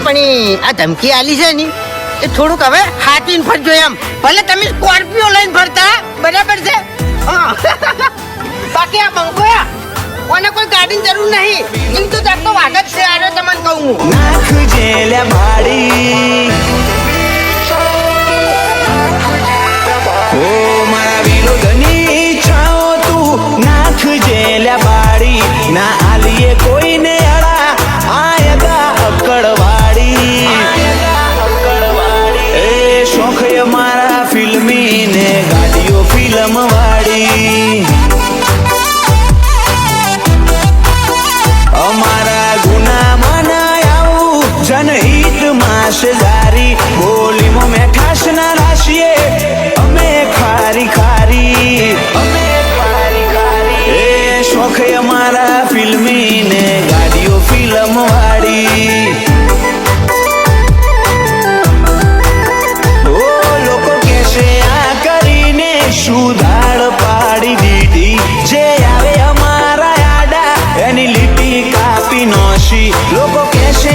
પણ આ ધમકી આલી છે ને એ થોડુંક હવે હાથીને ફરજો એમ. ભલે તમે સ્કોર્પિયો લઈને ફરતા બરાબર છે બાકી આ બંકોયા કોને કોઈ ગાડીની જરૂર નહીં. એમ તો જાતનો વાગ જ છે. આરે તમને કહું હું નાખ જેલ્યા બાડી ઓ મારા વિરોધની છાઓ તું નાખ જેલ્યા બાડી ના આલીએ કોઈને અડા આયગા અકડવાડી એ શોખ મારા ફિલ્મી ને ગાડીઓ ફિલ્મ વાળી અમારા ગુનામાં ના આવું જનહિત માસદારી બોલીમાં મેઠાશ ના રાશીએ અમે ખારી ખારી એ શોખ અમારા ફિલ્મી ને ગાડીઓ ફિલ્મ વાળી ઓ લોકો કહેશે આ કરીને શું દાડ